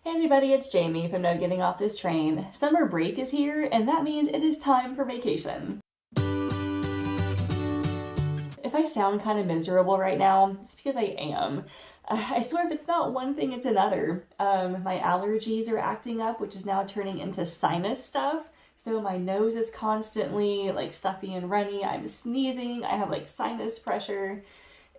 Hey everybody, it's Jamie from No Getting Off This Train. Summer break is here, and that means it is time for vacation. If I sound kind of miserable right now, it's because I am. I swear if it's not one thing, it's another. My allergies are acting up, which is now turning into sinus stuff. So my nose is constantly like stuffy and runny. I'm sneezing. I have like sinus pressure.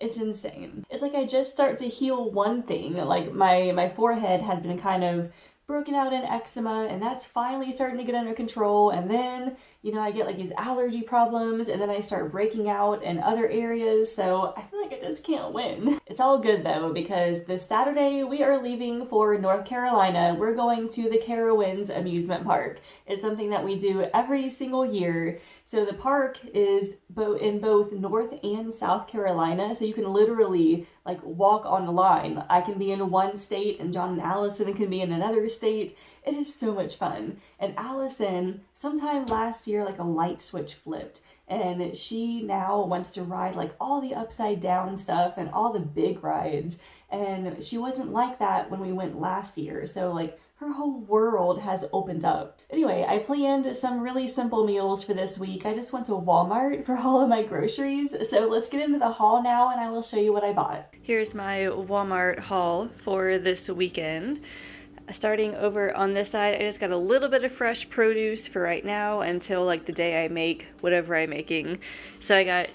It's insane. It's like I just start to heal one thing. Like my forehead had been kind of broken out in eczema, and that's finally starting to get under control. And then, I get like these allergy problems, and then I start breaking out in other areas. So I feel like I just can't win. It's all good though, because this Saturday we are leaving for North Carolina. We're going to the Carowinds amusement park. It's something that we do every single year. So the park is in both North and South Carolina. So you can literally like walk on the line. I can be in one state and John and Allison can be in another state. It is so much fun. And Allison, sometime last year, like a light switch flipped. And she now wants to ride like all the upside down stuff and all the big rides. And she wasn't like that when we went last year. So like her whole world has opened up. Anyway, I planned some really simple meals for this week. I just went to Wal Mart for all of my groceries. So let's get into the haul now and I will show you what I bought. Here's my Walmart haul for this weekend. Starting over on this side, I just got a little bit of fresh produce for right now until like the day I make whatever I'm making. So I got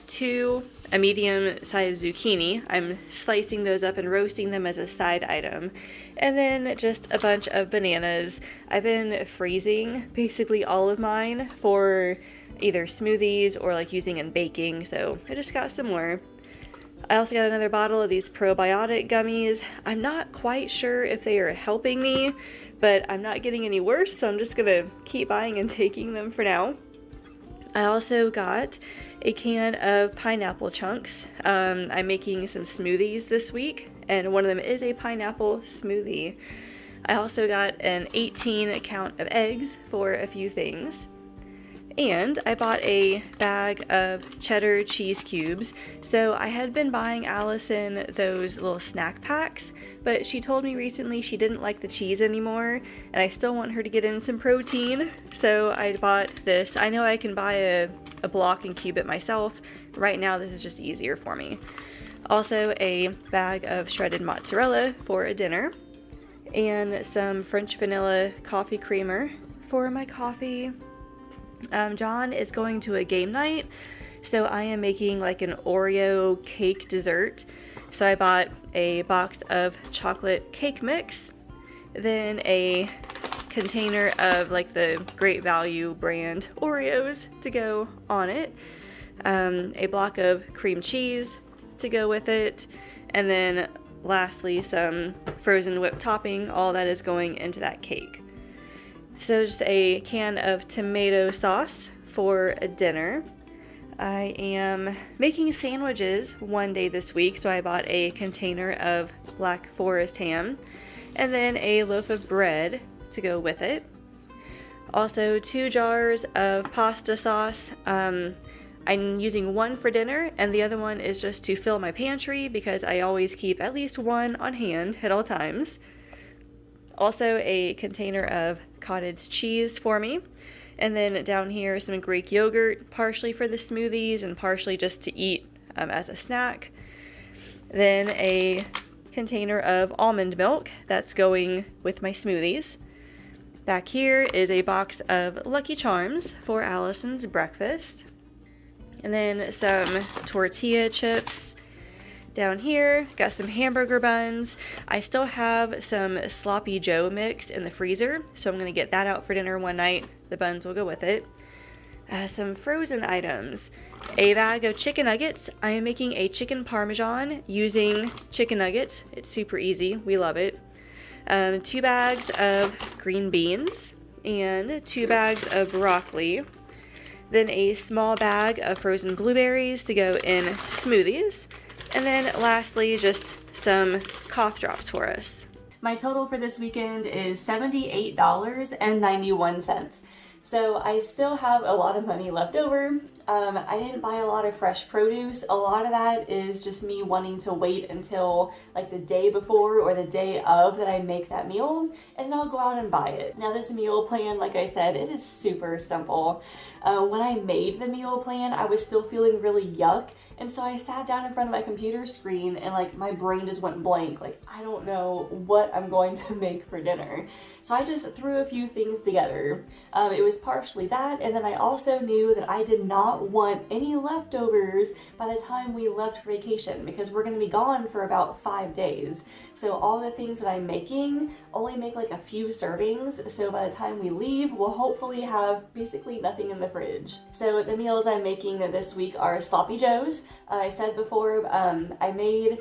a medium-sized zucchini. I'm slicing those up and roasting them as a side item. And then just a bunch of bananas. I've been freezing basically all of mine for either smoothies or like using in baking, so I just got some more. I also got another bottle of these probiotic gummies. I'm not quite sure if they are helping me, but I'm not getting any worse, so I'm just gonna keep buying and taking them for now. I also got a can of pineapple chunks. I'm making some smoothies this week, and one of them is a pineapple smoothie. I also got an 18 count of eggs for a few things. And I bought a bag of cheddar cheese cubes. So I had been buying Allison those little snack packs, but she told me recently she didn't like the cheese anymore, and I still want her to get in some protein. So I bought this. I know I can buy a block and cube it myself. Right now this is just easier for me. Also a bag of shredded mozzarella for a dinner, and some French vanilla coffee creamer for my coffee. John is going to a game night, so I am making like an Oreo cake dessert. So I bought a box of chocolate cake mix, then a container of like the Great Value brand Oreos to go on it, a block of cream cheese to go with it, and then lastly some frozen whipped topping. All that is going into that cake. So just a can of tomato sauce for a dinner. I am making sandwiches one day this week, so I bought a container of Black Forest ham and then a loaf of bread to go with it. Also 2 jars of pasta sauce. I'm using one for dinner and the other one is just to fill my pantry because I always keep at least one on hand at all times. Also a container of cottage cheese for me. And then down here some Greek yogurt, partially for the smoothies and partially just to eat as a snack. Then a container of almond milk that's going with my smoothies. Back here is a box of Lucky Charms for Allison's breakfast. And then some tortilla chips. Down here, got some hamburger buns. I still have some Sloppy Joe mix in the freezer, so I'm gonna get that out for dinner one night. The buns will go with it. Some frozen items. A bag of chicken nuggets. I am making a chicken parmesan using chicken nuggets. It's super easy, we love it. 2 bags of green beans and 2 bags of broccoli. Then a small bag of frozen blueberries to go in smoothies. And then lastly, just some cough drops for us. My total for this weekend is $78.91. So I still have a lot of money left over. I didn't buy a lot of fresh produce. A lot of that is just me wanting to wait until like the day before or the day of that I make that meal, and then I'll go out and buy it. Now this meal plan, like I said, it is super simple. When I made the meal plan, I was still feeling really yuck. And so I sat down in front of my computer screen and like my brain just went blank. Like, I don't know what I'm going to make for dinner. So I just threw a few things together. It was partially that, and then I also knew that I did not want any leftovers by the time we left for vacation, because we're gonna be gone for about 5 days. So all the things that I'm making only make like a few servings. So by the time we leave, we'll hopefully have basically nothing in the fridge. So the meals I'm making this week are sloppy joes. I said before, I made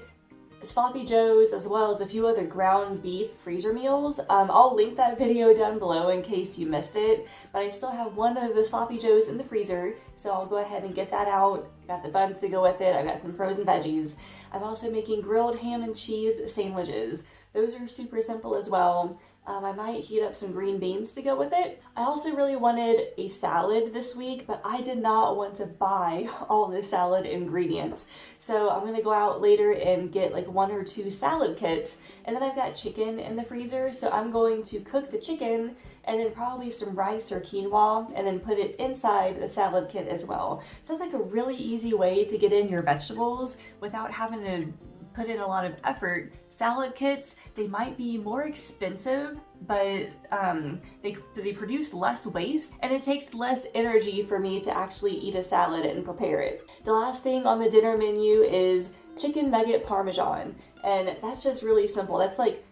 sloppy joes as well as a few other ground beef freezer meals. I'll link that video down below in case you missed it, but I still have one of the sloppy joes in the freezer, so I'll go ahead and get that out. I got the buns to go with it. I've got some frozen veggies. I'm also making grilled ham and cheese sandwiches. Those are super simple as well. I might heat up some green beans to go with it. I also really wanted a salad this week, but I did not want to buy all the salad ingredients. So I'm gonna go out later and get like 1 or 2 salad kits. And then I've got chicken in the freezer, so I'm going to cook the chicken and then probably some rice or quinoa and then put it inside the salad kit as well. So it's like a really easy way to get in your vegetables without having to put in a lot of effort. Salad kits, they might be more expensive, but they produce less waste, and it takes less energy for me to actually eat a salad and prepare it. The last thing on the dinner menu is chicken nugget parmesan, and that's just really simple. That's like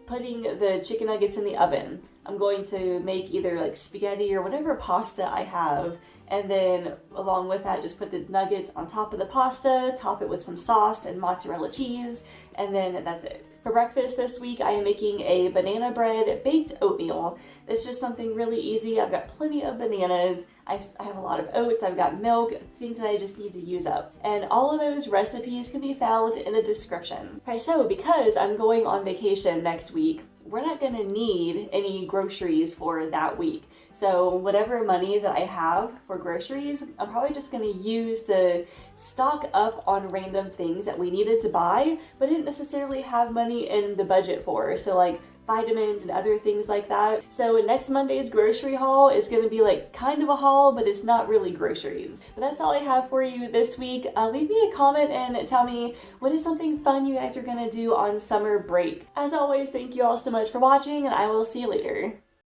putting the chicken nuggets in the oven. I'm going to make either like spaghetti or whatever pasta I have, and then along with that, just put the nuggets on top of the pasta, top it with some sauce and mozzarella cheese, and then that's it. For breakfast this week, I am making a banana bread baked oatmeal. It's just something really easy. I've got plenty of bananas. I have a lot of oats. I've got milk, things that I just need to use up. And all of those recipes can be found in the description. All right, so because I'm going on vacation next week, we're not gonna need any groceries for that week. So whatever money that I have for groceries, I'm probably just gonna use to stock up on random things that we needed to buy, but didn't necessarily have money in the budget for. So like vitamins and other things like that. So next Monday's grocery haul is going to be like kind of a haul, but it's not really groceries. But that's all I have for you this week. Leave me a comment and tell me what is something fun you guys are going to do on summer break. As always, thank you all so much for watching, and I will see you later.